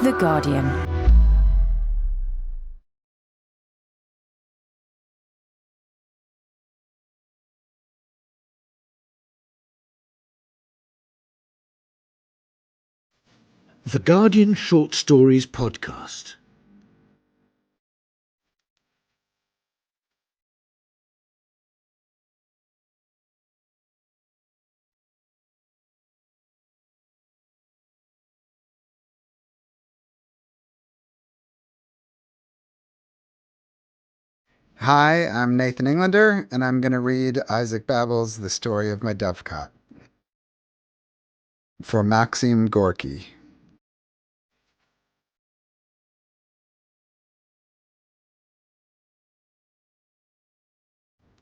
The Guardian. The Guardian Short Stories podcast. Hi, I'm Nathan Englander, and I'm going to read Isaac Babel's The Story of My Dovecot for Maxim Gorky.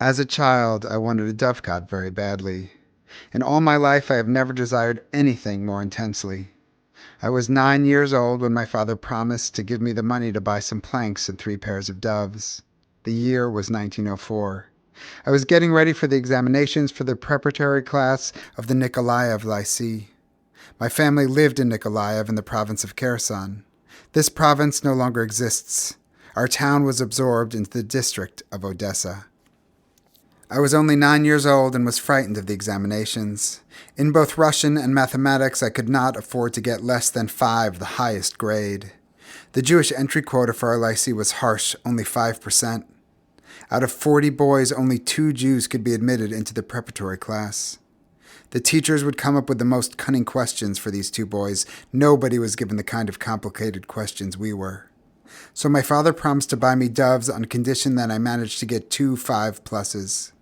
As a child, I wanted a dovecot very badly. In all my life, I have never desired anything more intensely. I was 9 years old when my father promised to give me the money to buy some planks and 3 pairs of doves. The year was 1904. I was getting ready for the examinations for the preparatory class of the Nikolaev Lycée. My family lived in Nikolaev in the province of Kherson. This province no longer exists. Our town was absorbed into the district of Odessa. I was only 9 years old and was frightened of the examinations. In both Russian and mathematics, I could not afford to get less than 5, the highest grade. The Jewish entry quota for our lycée was harsh, only 5%. Out of 40 boys, only 2 Jews could be admitted into the preparatory class. The teachers would come up with the most cunning questions for these 2 boys. Nobody was given the kind of complicated questions we were. So my father promised to buy me doves on condition that I managed to get 2 5+.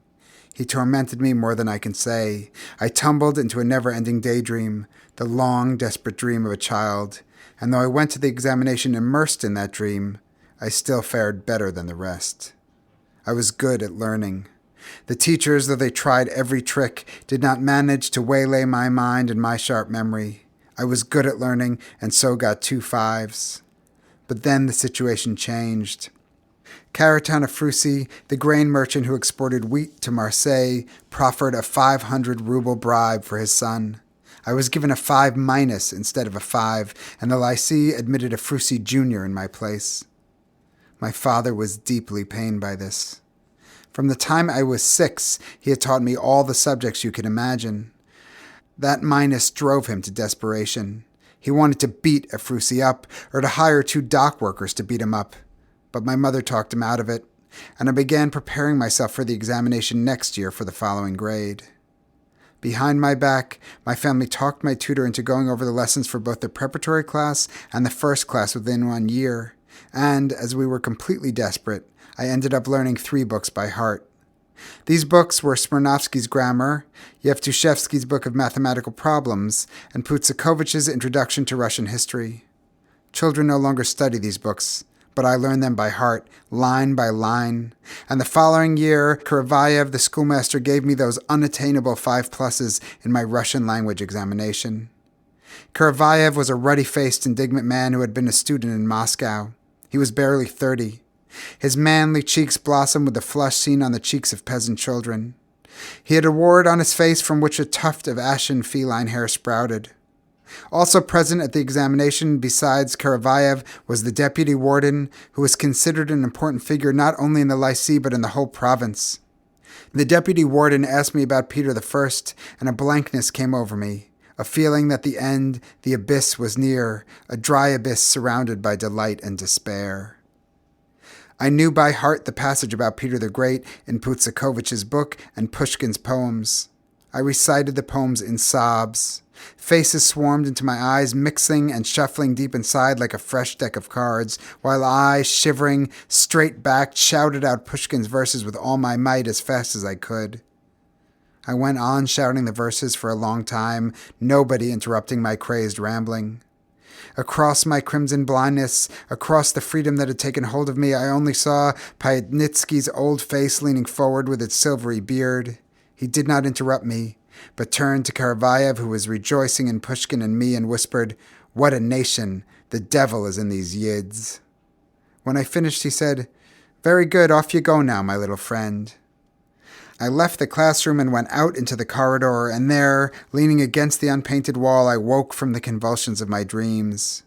He tormented me more than I can say. I tumbled into a never-ending daydream, the long, desperate dream of a child, and though I went to the examination immersed in that dream, I still fared better than the rest. I was good at learning. The teachers, though they tried every trick, did not manage to waylay my mind and my sharp memory. I was good at learning, and so got 2 5s. But then the situation changed. Karatan Afrusi, the grain merchant who exported wheat to Marseille, proffered a 500 ruble bribe for his son. I was given a 5- instead of a 5, and the lycée admitted Afrusi Jr. in my place. My father was deeply pained by this. From the time I was 6, he had taught me all the subjects you could imagine. That minus drove him to desperation. He wanted to beat Afrusi up, or to hire 2 dock workers to beat him up. But my mother talked him out of it, and I began preparing myself for the examination next year for the following grade. Behind my back, my family talked my tutor into going over the lessons for both the preparatory class and the first class within 1 year, and as we were completely desperate, I ended up learning 3 books by heart. These books were Smirnovsky's Grammar, Yevtushevsky's Book of Mathematical Problems, and Putsakovich's Introduction to Russian History. Children no longer study these books, but I learned them by heart, line by line. And the following year, Karavayev, the schoolmaster, gave me those unattainable 5+ in my Russian language examination. Karavayev was a ruddy-faced, indignant man who had been a student in Moscow. He was barely 30. His manly cheeks blossomed with the flush seen on the cheeks of peasant children. He had a wart on his face from which a tuft of ashen feline hair sprouted. Also present at the examination, besides Karavayev, was the deputy warden, who was considered an important figure not only in the lycée but in the whole province. The deputy warden asked me about Peter I, and a blankness came over me, a feeling that the end, the abyss, was near, a dry abyss surrounded by delight and despair. I knew by heart the passage about Peter the Great in Putsakovich's book and Pushkin's poems. I recited the poems in sobs. Faces swarmed into my eyes, mixing and shuffling deep inside like a fresh deck of cards, while I, shivering, straight-backed, shouted out Pushkin's verses with all my might as fast as I could. I went on shouting the verses for a long time, nobody interrupting my crazed rambling. Across my crimson blindness, across the freedom that had taken hold of me, I only saw Pyatnitsky's old face leaning forward with its silvery beard. He did not interrupt me, but turned to Karavayev, who was rejoicing in Pushkin and me, and whispered, "What a nation! The devil is in these yids." When I finished, he said, "Very good, off you go now, my little friend." I left the classroom and went out into the corridor, and there, leaning against the unpainted wall, I woke from the convulsions of my dreams.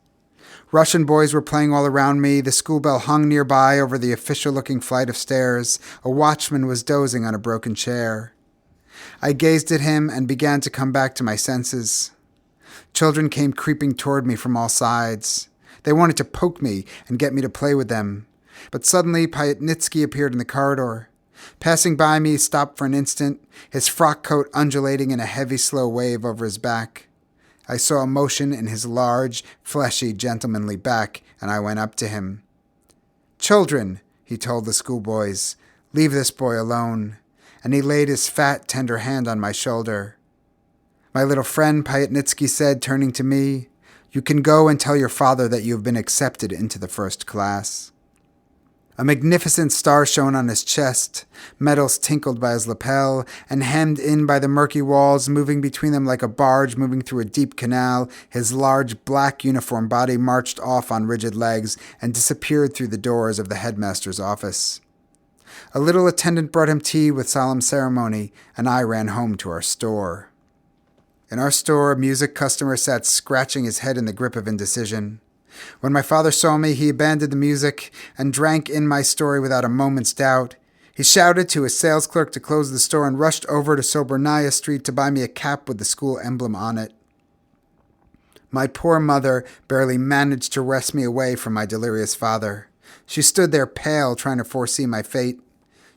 Russian boys were playing all around me, the school bell hung nearby over the official-looking flight of stairs, a watchman was dozing on a broken chair. I gazed at him and began to come back to my senses. Children came creeping toward me from all sides. They wanted to poke me and get me to play with them. But suddenly Pyatnitsky appeared in the corridor. Passing by me, he stopped for an instant, his frock coat undulating in a heavy, slow wave over his back. I saw emotion in his large, fleshy, gentlemanly back, and I went up to him. "Children," he told the schoolboys, "leave this boy alone." And he laid his fat, tender hand on my shoulder. "My little friend," Pyatnitsky said, turning to me, "you can go and tell your father that you have been accepted into the first class." A magnificent star shone on his chest, medals tinkled by his lapel, and hemmed in by the murky walls, moving between them like a barge moving through a deep canal, his large black uniform body marched off on rigid legs and disappeared through the doors of the headmaster's office. A little attendant brought him tea with solemn ceremony, and I ran home to our store. In our store, a music customer sat scratching his head in the grip of indecision. When my father saw me, he abandoned the music and drank in my story without a moment's doubt. He shouted to his sales clerk to close the store and rushed over to Sobernaya Street to buy me a cap with the school emblem on it. My poor mother barely managed to wrest me away from my delirious father. She stood there pale, trying to foresee my fate.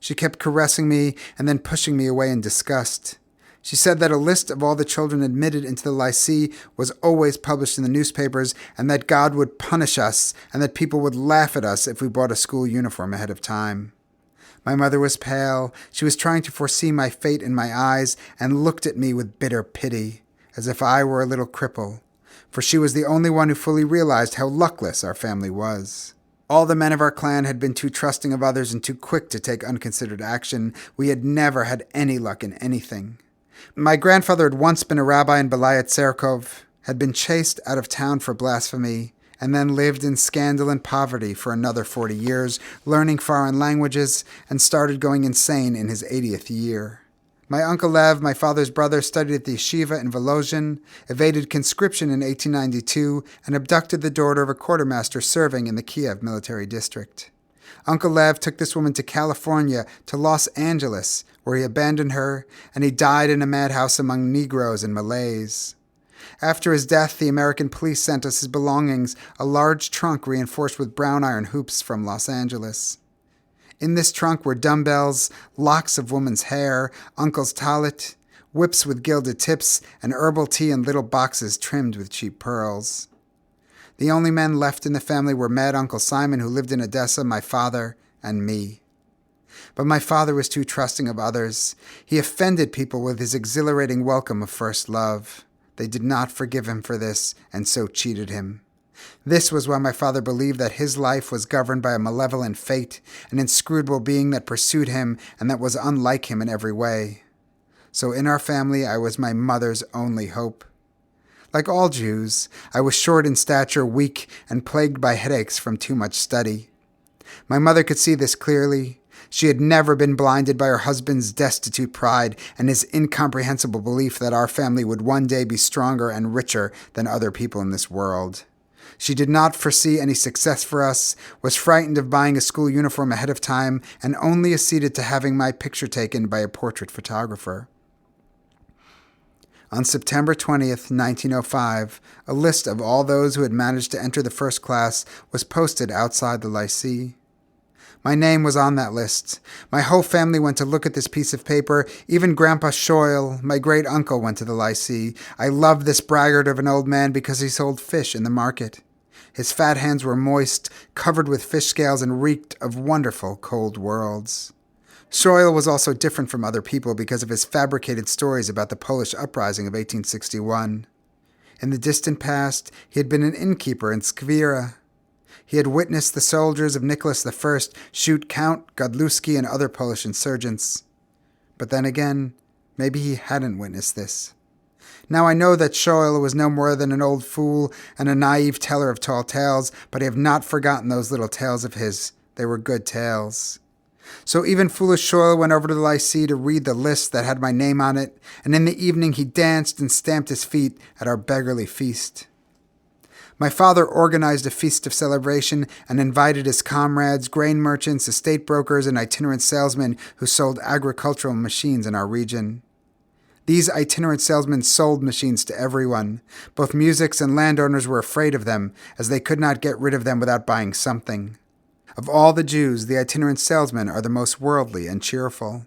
She kept caressing me and then pushing me away in disgust. She said that a list of all the children admitted into the lycée was always published in the newspapers, and that God would punish us, and that people would laugh at us if we bought a school uniform ahead of time. My mother was pale. She was trying to foresee my fate in my eyes, and looked at me with bitter pity, as if I were a little cripple, for she was the only one who fully realized how luckless our family was. All the men of our clan had been too trusting of others and too quick to take unconsidered action. We had never had any luck in anything. My grandfather had once been a rabbi in Belayat Tserkov, had been chased out of town for blasphemy, and then lived in scandal and poverty for another 40 years, learning foreign languages, and started going insane in his 80th year. My Uncle Lev, my father's brother, studied at the yeshiva in Volozhin, evaded conscription in 1892, and abducted the daughter of a quartermaster serving in the Kiev military district. Uncle Lev took this woman to California, to Los Angeles, where he abandoned her, and he died in a madhouse among Negroes and Malays. After his death, the American police sent us his belongings, a large trunk reinforced with brown iron hoops from Los Angeles. In this trunk were dumbbells, locks of woman's hair, Uncle's talit, whips with gilded tips, and herbal tea in little boxes trimmed with cheap pearls. The only men left in the family were Mad Uncle Simon, who lived in Odessa, my father, and me. But my father was too trusting of others. He offended people with his exhilarating welcome of first love. They did not forgive him for this, and so cheated him. This was why my father believed that his life was governed by a malevolent fate, an inscrutable being that pursued him and that was unlike him in every way. So in our family, I was my mother's only hope. Like all Jews, I was short in stature, weak, and plagued by headaches from too much study. My mother could see this clearly. She had never been blinded by her husband's destitute pride and his incomprehensible belief that our family would one day be stronger and richer than other people in this world. She did not foresee any success for us, was frightened of buying a school uniform ahead of time, and only acceded to having my picture taken by a portrait photographer. On September 20th, 1905, a list of all those who had managed to enter the first class was posted outside the lycée. My name was on that list. My whole family went to look at this piece of paper. Even Grandpa Shoyle, my great-uncle, went to the lycée. I loved this braggart of an old man because he sold fish in the market. His fat hands were moist, covered with fish scales, and reeked of wonderful cold worlds. Shoyle was also different from other people because of his fabricated stories about the Polish uprising of 1861. In the distant past, he had been an innkeeper in Skvira. He had witnessed the soldiers of Nicholas I shoot Count Godlewski and other Polish insurgents. But then again, maybe he hadn't witnessed this. Now I know that Shoyle was no more than an old fool and a naive teller of tall tales, but I have not forgotten those little tales of his. They were good tales. So even foolish Shoyle went over to the lycée to read the list that had my name on it, and in the evening he danced and stamped his feet at our beggarly feast. My father organized a feast of celebration and invited his comrades, grain merchants, estate brokers, and itinerant salesmen who sold agricultural machines in our region. These itinerant salesmen sold machines to everyone. Both musics and landowners were afraid of them, as they could not get rid of them without buying something. Of all the Jews, the itinerant salesmen are the most worldly and cheerful.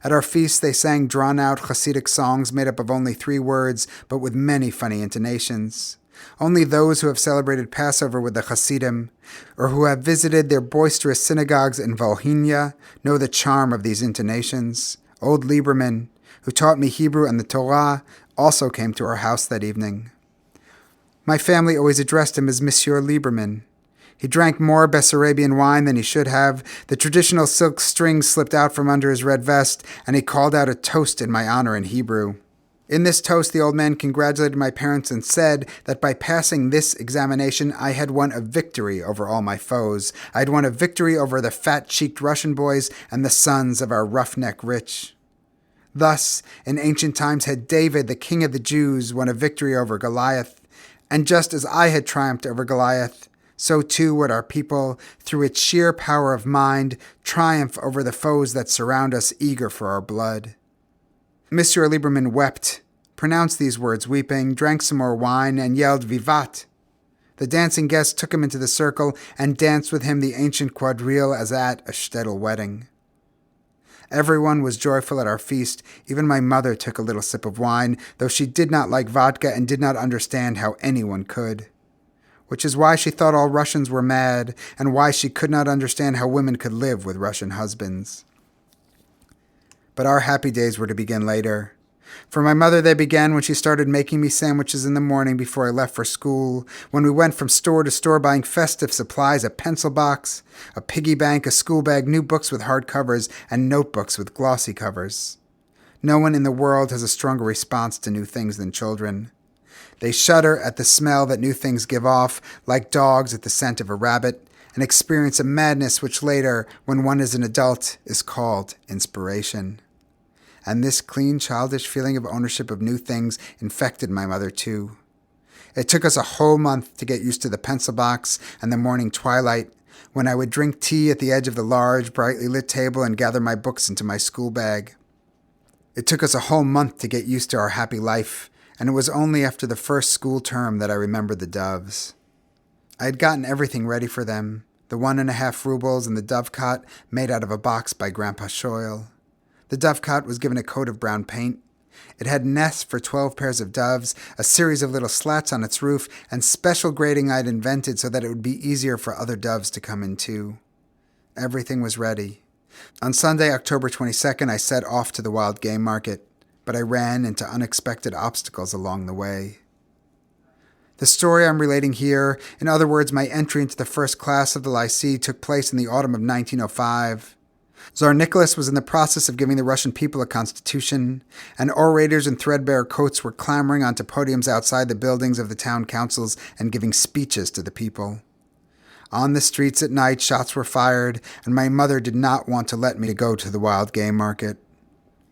At our feast, they sang drawn-out Hasidic songs made up of only 3 words, but with many funny intonations. Only those who have celebrated Passover with the Hasidim, or who have visited their boisterous synagogues in Volhynia, know the charm of these intonations. Old Lieberman, who taught me Hebrew and the Torah, also came to our house that evening. My family always addressed him as Monsieur Lieberman. He drank more Bessarabian wine than he should have. The traditional silk string slipped out from under his red vest, and he called out a toast in my honor in Hebrew. In this toast, the old man congratulated my parents and said that by passing this examination, I had won a victory over all my foes. I had won a victory over the fat-cheeked Russian boys and the sons of our roughneck rich. Thus, in ancient times had David, the king of the Jews, won a victory over Goliath. And just as I had triumphed over Goliath, so too would our people, through its sheer power of mind, triumph over the foes that surround us eager for our blood. Monsieur Lieberman wept, pronounced these words weeping, drank some more wine, and yelled Vivat. The dancing guests took him into the circle and danced with him the ancient quadrille as at a shtetl wedding. Everyone was joyful at our feast. Even my mother took a little sip of wine, though she did not like vodka and did not understand how anyone could. Which is why she thought all Russians were mad, and why she could not understand how women could live with Russian husbands. But our happy days were to begin later. For my mother, they began when she started making me sandwiches in the morning before I left for school, when we went from store to store buying festive supplies, a pencil box, a piggy bank, a school bag, new books with hard covers, and notebooks with glossy covers. No one in the world has a stronger response to new things than children. They shudder at the smell that new things give off, like dogs at the scent of a rabbit, and experience a madness which later, when one is an adult, is called inspiration. And this clean, childish feeling of ownership of new things infected my mother too. It took us a whole month to get used to the pencil box and the morning twilight, when I would drink tea at the edge of the large, brightly lit table and gather my books into my school bag. It took us a whole month to get used to our happy life, and it was only after the first school term that I remembered the doves. I had gotten everything ready for them, the 1.5 rubles and the dovecot made out of a box by Grandpa Shoyle. The dovecot was given a coat of brown paint. It had nests for 12 pairs of doves, a series of little slats on its roof, and special grating I'd invented so that it would be easier for other doves to come in too. Everything was ready. On Sunday, October 22nd, I set off to the wild game market, but I ran into unexpected obstacles along the way. The story I'm relating here, in other words, my entry into the first class of the lycée, took place in the autumn of 1905. Tsar Nicholas was in the process of giving the Russian people a constitution, and orators in threadbare coats were clambering onto podiums outside the buildings of the town councils and giving speeches to the people. On the streets at night, shots were fired, and my mother did not want to let me go to the wild game market.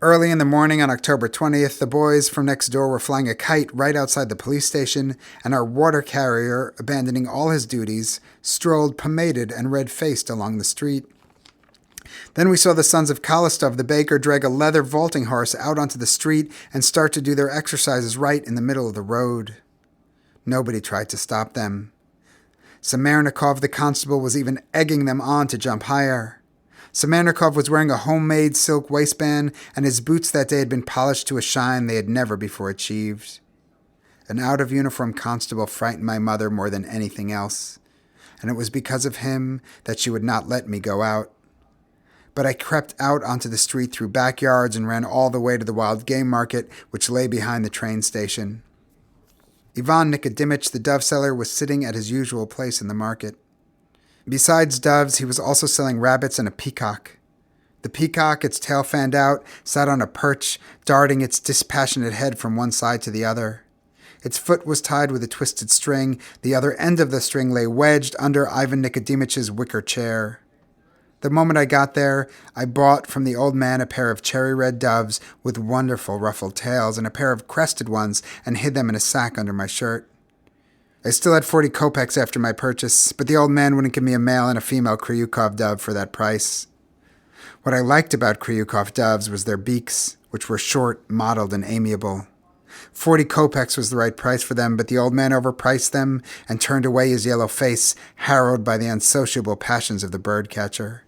Early in the morning on October 20th, the boys from next door were flying a kite right outside the police station, and our water carrier, abandoning all his duties, strolled pomaded and red-faced along the street. Then we saw the sons of Kalistov, the baker, drag a leather vaulting horse out onto the street and start to do their exercises right in the middle of the road. Nobody tried to stop them. Samernikov, the constable, was even egging them on to jump higher. Samernikov was wearing a homemade silk waistband, and his boots that day had been polished to a shine they had never before achieved. An out-of-uniform constable frightened my mother more than anything else, and it was because of him that she would not let me go out. But I crept out onto the street through backyards and ran all the way to the wild game market, which lay behind the train station. Ivan Nikodimich, the dove seller, was sitting at his usual place in the market. Besides doves, he was also selling rabbits and a peacock. The peacock, its tail fanned out, sat on a perch, darting its dispassionate head from one side to the other. Its foot was tied with a twisted string. The other end of the string lay wedged under Ivan Nikodimich's wicker chair. The moment I got there, I bought from the old man a pair of cherry-red doves with wonderful ruffled tails and a pair of crested ones and hid them in a sack under my shirt. I still had 40 kopecks after my purchase, but the old man wouldn't give me a male and a female Kryukov dove for that price. What I liked about Kryukov doves was their beaks, which were short, mottled, and amiable. 40 kopecks was the right price for them, but the old man overpriced them and turned away his yellow face, harrowed by the unsociable passions of the bird catcher.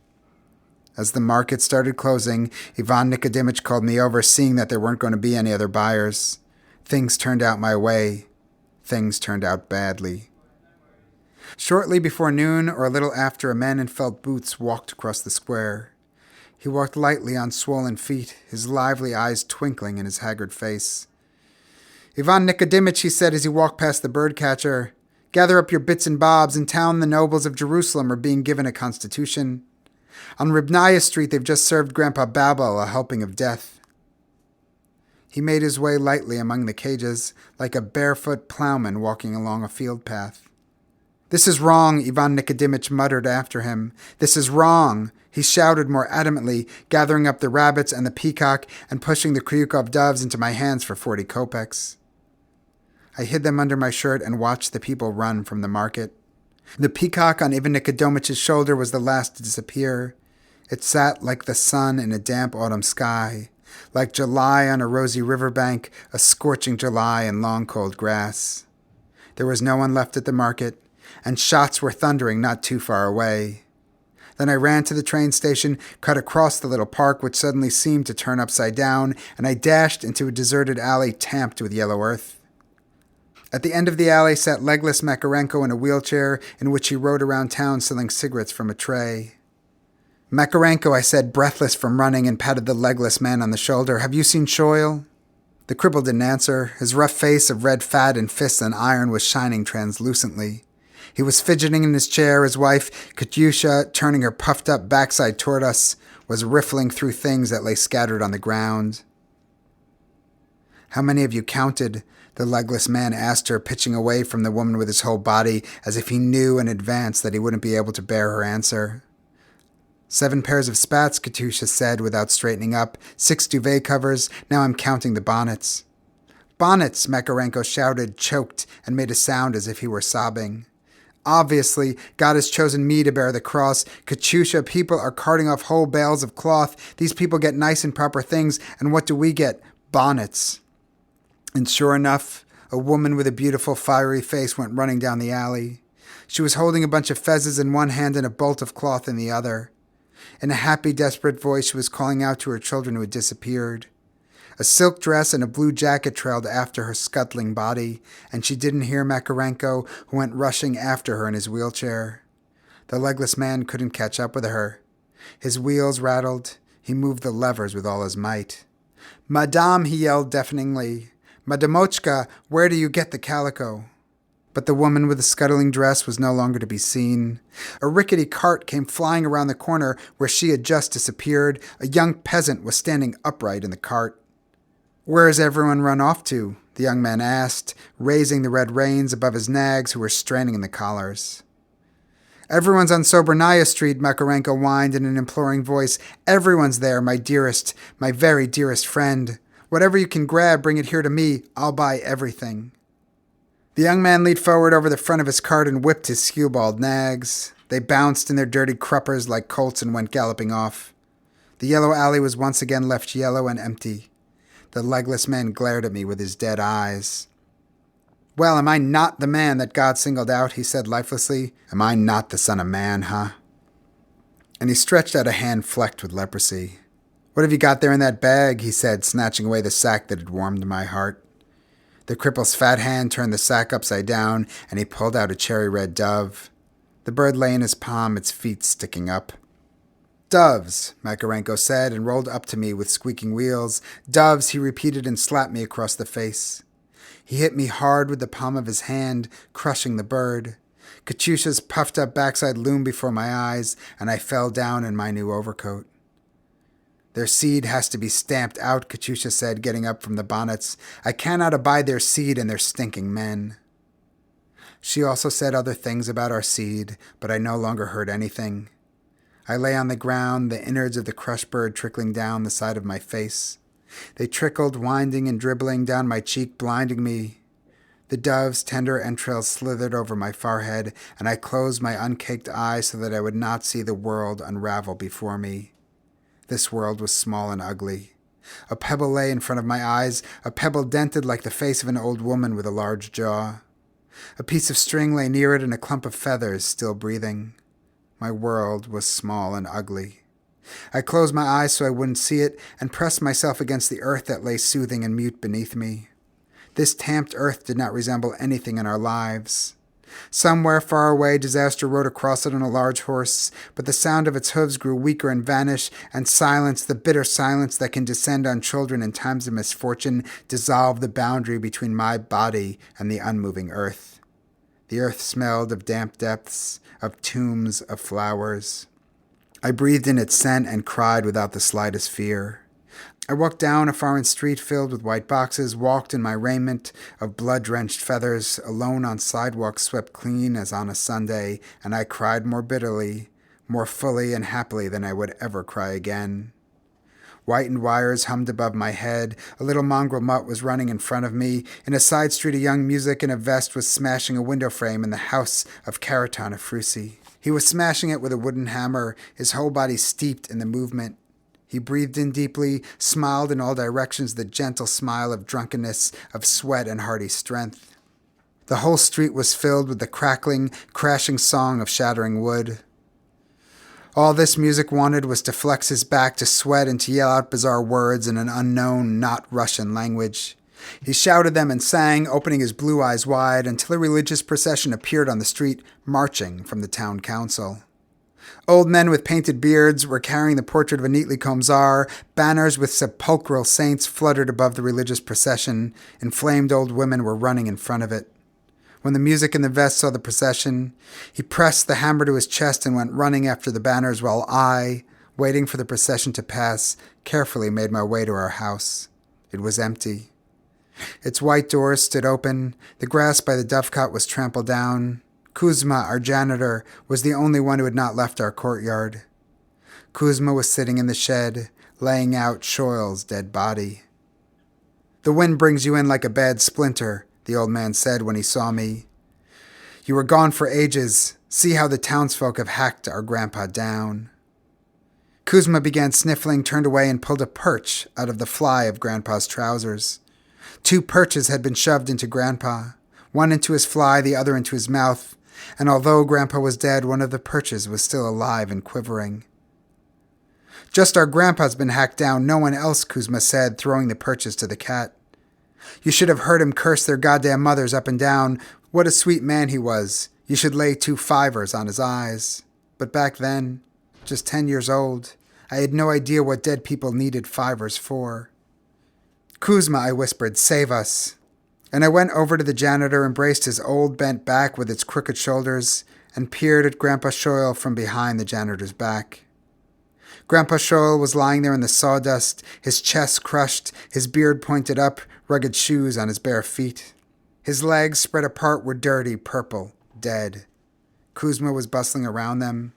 As the market started closing, Ivan Nikodimych called me over, seeing that there weren't going to be any other buyers. Things turned out my way. Things turned out badly. Shortly before noon, or a little after, a man in felt boots walked across the square. He walked lightly on swollen feet, his lively eyes twinkling in his haggard face. "Ivan Nikodimych," he said as he walked past the birdcatcher, "gather up your bits and bobs. In town, the nobles of Jerusalem are being given a constitution. On Ribnaya Street, they've just served Grandpa Babel a helping of death." He made his way lightly among the cages, like a barefoot plowman walking along a field path. "This is wrong," Ivan Nikodimych muttered after him. "This is wrong," he shouted more adamantly, gathering up the rabbits and the peacock and pushing the Kryukov doves into my hands for 40 kopecks. I hid them under my shirt and watched the people run from the market. The peacock on Ivan Nikodimich's shoulder was the last to disappear. It sat like the sun in a damp autumn sky, like July on a rosy riverbank, a scorching July in long cold grass. There was no one left at the market, and shots were thundering not too far away. Then I ran to the train station, cut across the little park, which suddenly seemed to turn upside down, and I dashed into a deserted alley tamped with yellow earth. At the end of the alley sat legless Makarenko in a wheelchair in which he rode around town selling cigarettes from a tray. "Makarenko," I said, breathless from running, and patted the legless man on the shoulder. "Have you seen Shoyle?" The cripple didn't answer. His rough face of red fat and fists and iron was shining translucently. He was fidgeting in his chair. His wife, Katyusha, turning her puffed-up backside toward us, was riffling through things that lay scattered on the ground. "How many have you counted?" the legless man asked her, pitching away from the woman with his whole body, as if he knew in advance that he wouldn't be able to bear her answer. 7 pairs of spats, Katyusha said without straightening up. 6 duvet covers. Now I'm counting the bonnets. "Bonnets," Makarenko shouted, choked, and made a sound as if he were sobbing. "Obviously, God has chosen me to bear the cross. Katyusha, people are carting off whole bales of cloth. These people get nice and proper things, and what do we get? Bonnets." And sure enough, a woman with a beautiful, fiery face went running down the alley. She was holding a bunch of fezzes in one hand and a bolt of cloth in the other. In a happy, desperate voice, she was calling out to her children who had disappeared. A silk dress and a blue jacket trailed after her scuttling body, and she didn't hear Makarenko, who went rushing after her in his wheelchair. The legless man couldn't catch up with her. His wheels rattled. He moved the levers with all his might. "Madame," he yelled deafeningly. "Madamochka, where do you get the calico?" But the woman with the scuttling dress was no longer to be seen. A rickety cart came flying around the corner where she had just disappeared. A young peasant was standing upright in the cart. "Where has everyone run off to?" the young man asked, raising the red reins above his nags who were straining in the collars. "Everyone's on Sobernaya Street," Makarenko whined in an imploring voice. "Everyone's there, my dearest, my very dearest friend. Whatever you can grab, bring it here to me. I'll buy everything." The young man leaned forward over the front of his cart and whipped his skewbald nags. They bounced in their dirty cruppers like colts and went galloping off. The yellow alley was once again left yellow and empty. The legless man glared at me with his dead eyes. "Well, am I not the man that God singled out?" he said lifelessly. "Am I not the son of man, huh?" And he stretched out a hand flecked with leprosy. "What have you got there in that bag?" he said, snatching away the sack that had warmed my heart. The cripple's fat hand turned the sack upside down, and he pulled out a cherry-red dove. The bird lay in his palm, its feet sticking up. "Doves," Makarenko said, and rolled up to me with squeaking wheels. "Doves," he repeated and slapped me across the face. He hit me hard with the palm of his hand, crushing the bird. Katyusha's puffed-up backside loomed before my eyes, and I fell down in my new overcoat. "Their seed has to be stamped out," Katyusha said, getting up from the bonnets. "I cannot abide their seed and their stinking men." She also said other things about our seed, but I no longer heard anything. I lay on the ground, the innards of the crushed bird trickling down the side of my face. They trickled, winding and dribbling down my cheek, blinding me. The dove's tender entrails slithered over my forehead, and I closed my uncaked eyes so that I would not see the world unravel before me. This world was small and ugly. A pebble lay in front of my eyes, a pebble dented like the face of an old woman with a large jaw. A piece of string lay near it and a clump of feathers still breathing. My world was small and ugly. I closed my eyes so I wouldn't see it and pressed myself against the earth that lay soothing and mute beneath me. This tamped earth did not resemble anything in our lives. Somewhere far away, disaster rode across it on a large horse, but the sound of its hooves grew weaker and vanished, and silence, the bitter silence that can descend on children in times of misfortune, dissolved the boundary between my body and the unmoving earth. The earth smelled of damp depths, of tombs, of flowers. I breathed in its scent and cried without the slightest fear. I walked down a foreign street filled with white boxes, walked in my raiment of blood-drenched feathers, alone on sidewalks swept clean as on a Sunday, and I cried more bitterly, more fully and happily than I would ever cry again. Whitened wires hummed above my head. A little mongrel mutt was running in front of me. In a side street, a young music in a vest was smashing a window frame in the house of Karaton of Frusi. He was smashing it with a wooden hammer, his whole body steeped in the movement. He breathed in deeply, smiled in all directions, the gentle smile of drunkenness, of sweat and hearty strength. The whole street was filled with the crackling, crashing song of shattering wood. All this music wanted was to flex his back, to sweat, and to yell out bizarre words in an unknown, not Russian language. He shouted them and sang, opening his blue eyes wide, until a religious procession appeared on the street, marching from the town council. Old men with painted beards were carrying the portrait of a neatly combed czar. Banners with sepulchral saints fluttered above the religious procession. Inflamed old women were running in front of it. When the music in the vest saw the procession, he pressed the hammer to his chest and went running after the banners while I, waiting for the procession to pass, carefully made my way to our house. It was empty. Its white doors stood open. The grass by the dovecot was trampled down. Kuzma, our janitor, was the only one who had not left our courtyard. Kuzma was sitting in the shed, laying out Shoyle's dead body. "The wind brings you in like a bad splinter," the old man said when he saw me. "You were gone for ages. See how the townsfolk have hacked our grandpa down." Kuzma began sniffling, turned away, and pulled a perch out of the fly of Grandpa's trousers. 2 perches had been shoved into Grandpa, one into his fly, the other into his mouth, and although Grandpa was dead, one of the perches was still alive and quivering. "Just our Grandpa's been hacked down, no one else," Kuzma said, throwing the perches to the cat. "You should have heard him curse their goddamn mothers up and down. What a sweet man he was. You should lay 2 fivers on his eyes. But back then, just 10 years old, I had no idea what dead people needed fivers for." "Kuzma," I whispered, "save us." And I went over to the janitor, embraced his old bent back with its crooked shoulders, and peered at Grandpa Shoyle from behind the janitor's back. Grandpa Shoyle was lying there in the sawdust, his chest crushed, his beard pointed up, rugged shoes on his bare feet. His legs, spread apart, were dirty, purple, dead. Kuzma was bustling around them.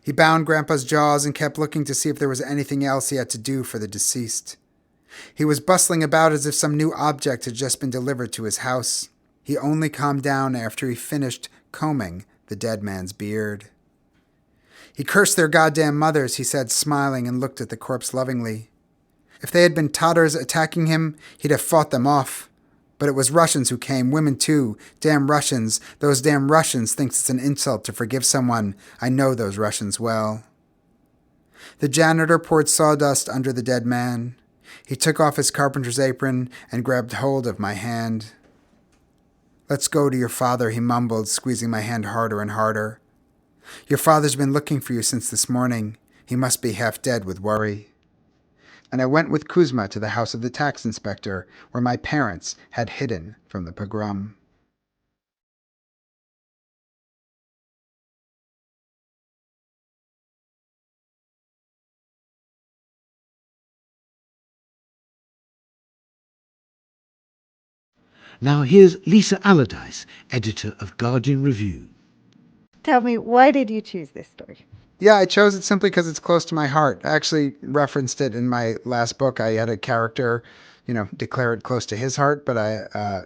He bound Grandpa's jaws and kept looking to see if there was anything else he had to do for the deceased. He was bustling about as if some new object had just been delivered to his house. He only calmed down after he finished combing the dead man's beard. "He cursed their goddamn mothers," he said, smiling, and looked at the corpse lovingly. "If they had been Tatars attacking him, he'd have fought them off. But it was Russians who came, women too. Damn Russians. Those damn Russians thinks it's an insult to forgive someone. I know those Russians well." The janitor poured sawdust under the dead man. He took off his carpenter's apron and grabbed hold of my hand. "Let's go to your father," he mumbled, squeezing my hand harder and harder. "Your father's been looking for you since this morning. He must be half dead with worry." And I went with Kuzma to the house of the tax inspector, where my parents had hidden from the pogrom. Now here's Lisa Allardyce, editor of Guardian Review. Tell me, why did you choose this story? Yeah, I chose it simply because it's close to my heart. I actually referenced it in my last book. I had a character declare it close to his heart, but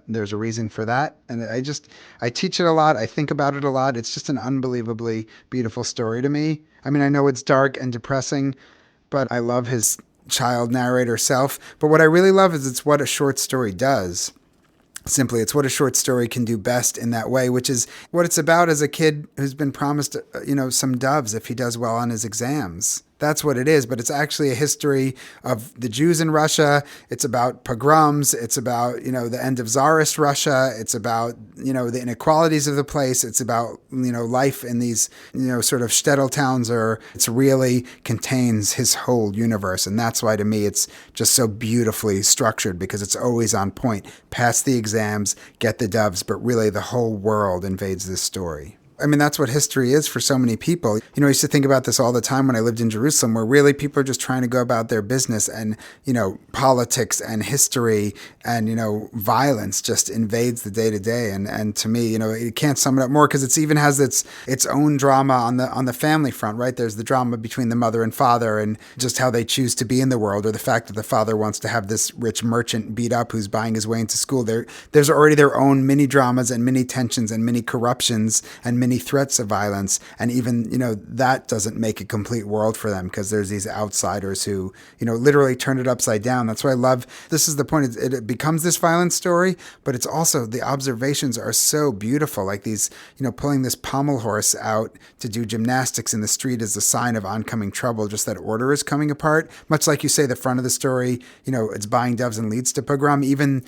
there's a reason for that. And I teach it a lot. I think about it a lot. It's just an unbelievably beautiful story to me. I mean, I know it's dark and depressing, but I love his child narrator self. But what I really love is it's what a short story does. Simply, it's what a short story can do best in that way, which is what it's about as a kid who's been promised, some doves if he does well on his exams. That's what it is, but it's actually a history of the Jews in Russia. It's about pogroms. It's about, the end of Tsarist Russia. It's about, the inequalities of the place. It's about, life in these, sort of shtetl towns, or it's really contains his whole universe. And that's why to me it's just so beautifully structured, because it's always on point. Pass the exams, get the doves, but really the whole world invades this story. I mean, that's what history is for so many people. I used to think about this all the time when I lived in Jerusalem, where really people are just trying to go about their business, and, politics and history and, violence just invades the day to day. And to me, it can't sum it up more, because it even has its own drama on the family front, right? There's the drama between the mother and father, and just how they choose to be in the world, or the fact that the father wants to have this rich merchant beat up who's buying his way into school. There's already their own mini dramas and mini tensions and mini corruptions and many threats of violence, and even that doesn't make a complete world for them, because there's these outsiders who literally turn it upside down. That's why I love, this is the point, it becomes this violent story, but it's also, the observations are so beautiful, like these pulling this pommel horse out to do gymnastics in the street is a sign of oncoming trouble, just that order is coming apart, much like you say the front of the story, it's buying doves and leads to pogrom. Even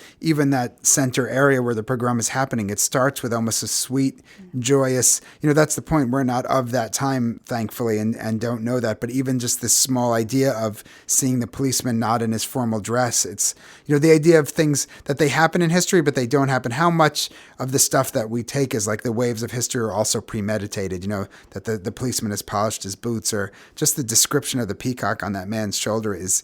that center area where the pogrom is happening, it starts with almost a sweet, joyous, that's the point. We're not of that time, thankfully, and don't know that. But even just this small idea of seeing the policeman not in his formal dress, it's, the idea of things that they happen in history, but they don't happen. How much of the stuff that we take as like the waves of history are also premeditated, that the policeman has polished his boots, or just the description of the peacock on that man's shoulder is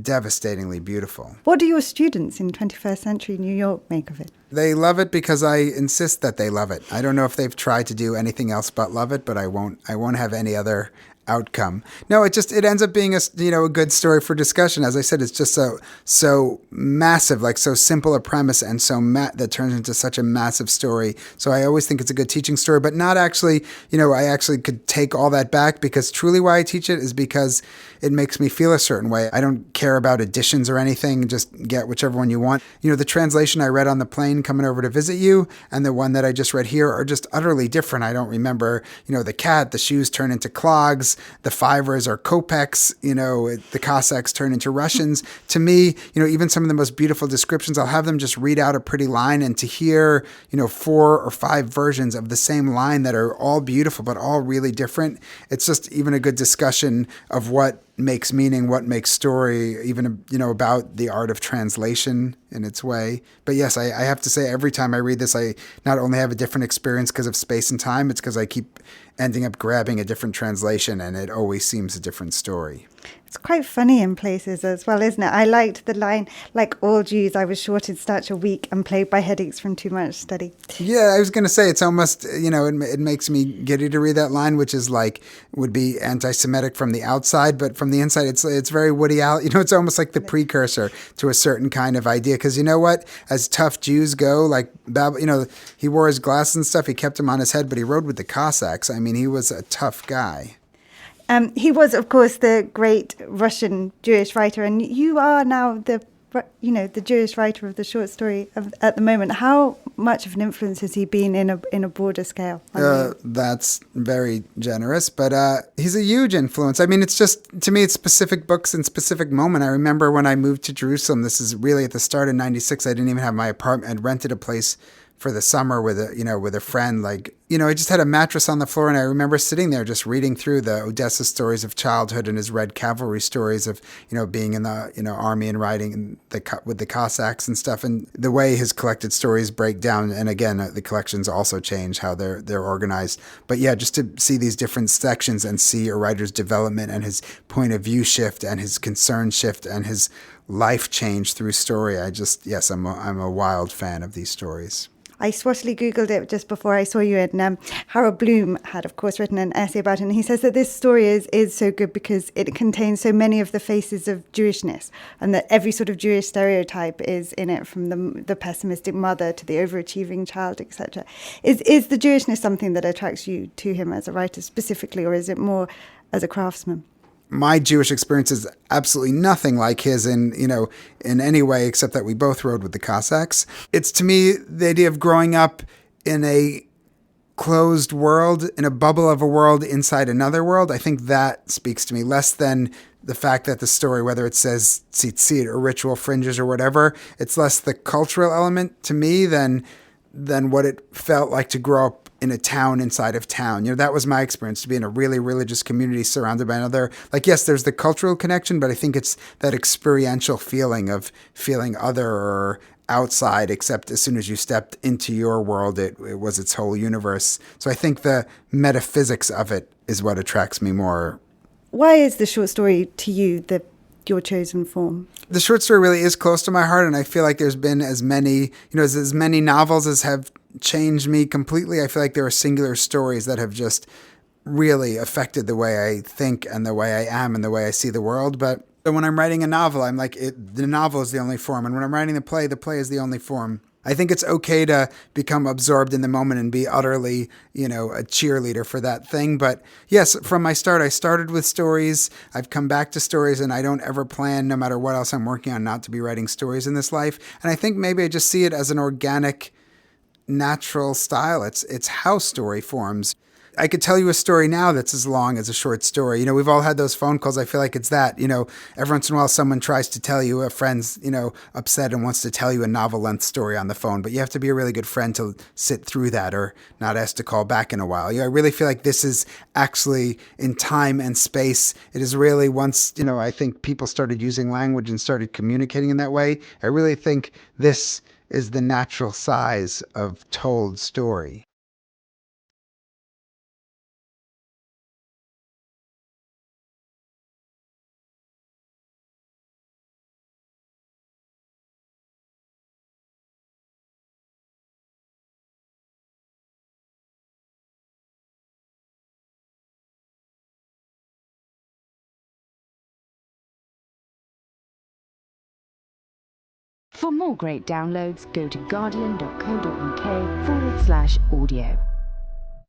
devastatingly beautiful. What do your students in 21st century New York make of it? They love it because I insist that they love it. I don't know if they've tried to do anything else but love it, but I won't have any other outcome. No, it ends up being a good story for discussion. As I said, it's just so massive, like so simple a premise, and that turns into such a massive story. So I always think it's a good teaching story, but not actually, I actually could take all that back, because truly why I teach it is because it makes me feel a certain way. I don't care about editions or anything, just get whichever one you want. The translation I read on the plane coming over to visit you and the one that I just read here are just utterly different. I don't remember, the cat, the shoes turn into clogs, the fivers are kopecks, the Cossacks turn into Russians. To me, even some of the most beautiful descriptions, I'll have them just read out a pretty line, and to hear, 4 or 5 versions of the same line that are all beautiful, but all really different. It's just even a good discussion of what makes meaning, what makes story, even, about the art of translation in its way. But yes, I have to say, every time I read this, I not only have a different experience because of space and time, it's because I keep ending up grabbing a different translation, and it always seems a different story. It's quite funny in places as well, isn't it? I liked the line, like all Jews, I was short in stature, weak, and plagued by headaches from too much study. Yeah, I was going to say, it's almost, it makes me giddy to read that line, which is like, would be anti-Semitic from the outside, but from the inside, it's very Woody Allen. It's almost like the precursor to a certain kind of idea. Because you know what? As tough Jews go, like Babel, he wore his glasses and stuff, he kept them on his head, but he rode with the Cossacks. I mean, he was a tough guy. He was, of course, the great Russian Jewish writer, and you are now the Jewish writer of the short story at the moment. How much of an influence has he been in a broader scale? That's very generous, but he's a huge influence. I mean, it's just, to me, it's specific books and specific moment. I remember when I moved to Jerusalem, this is really at the start of '96, I didn't even have my apartment. I'd rented a place for the summer with a friend. Like, I just had a mattress on the floor, and I remember sitting there just reading through the Odessa stories of childhood and his Red Cavalry stories of, being in the, army and riding with the Cossacks and stuff, and the way his collected stories break down. And again, the collections also change how they're organized. But yeah, just to see these different sections and see a writer's development and his point of view shift and his concern shift and his life change through story. I'm a wild fan of these stories. I swottily Googled it just before I saw you, and Harold Bloom had, of course, written an essay about it, and he says that this story is so good because it contains so many of the faces of Jewishness, and that every sort of Jewish stereotype is in it, from the pessimistic mother to the overachieving child, etc. Is the Jewishness something that attracts you to him as a writer specifically, or is it more as a craftsman? My Jewish experience is absolutely nothing like his in any way, except that we both rode with the Cossacks. It's, to me, the idea of growing up in a closed world, in a bubble of a world inside another world. I think that speaks to me less than the fact that the story, whether it says tzitzit or ritual fringes or whatever, it's less the cultural element to me than what it felt like to grow up in a town inside of town. That was my experience, to be in a really religious community surrounded by another. Like, yes, there's the cultural connection, but I think it's that experiential feeling of feeling other or outside, except as soon as you stepped into your world, it was its whole universe. So I think the metaphysics of it is what attracts me more. Why is the short story to you your chosen form? The short story really is close to my heart, and I feel like there's been as many novels as have changed me completely. I feel like there are singular stories that have just really affected the way I think and the way I am and the way I see the world. But when I'm writing a novel, I'm like, the novel is the only form. And when I'm writing the play is the only form. I think it's okay to become absorbed in the moment and be utterly, a cheerleader for that thing. But yes, from my start, I started with stories. I've come back to stories, and I don't ever plan, no matter what else I'm working on, not to be writing stories in this life. And I think maybe I just see it as an organic, natural style. It's how story forms. I could tell you a story now that's as long as a short story. We've all had those phone calls. I feel like it's that. Every once in a while someone tries to tell you, a friend's, upset and wants to tell you a novel-length story on the phone, but you have to be a really good friend to sit through that or not ask to call back in a while. I really feel like this is actually in time and space. It is really, once, I think people started using language and started communicating in that way, I really think this is the natural size of told story. For more great downloads, go to guardian.co.uk/audio.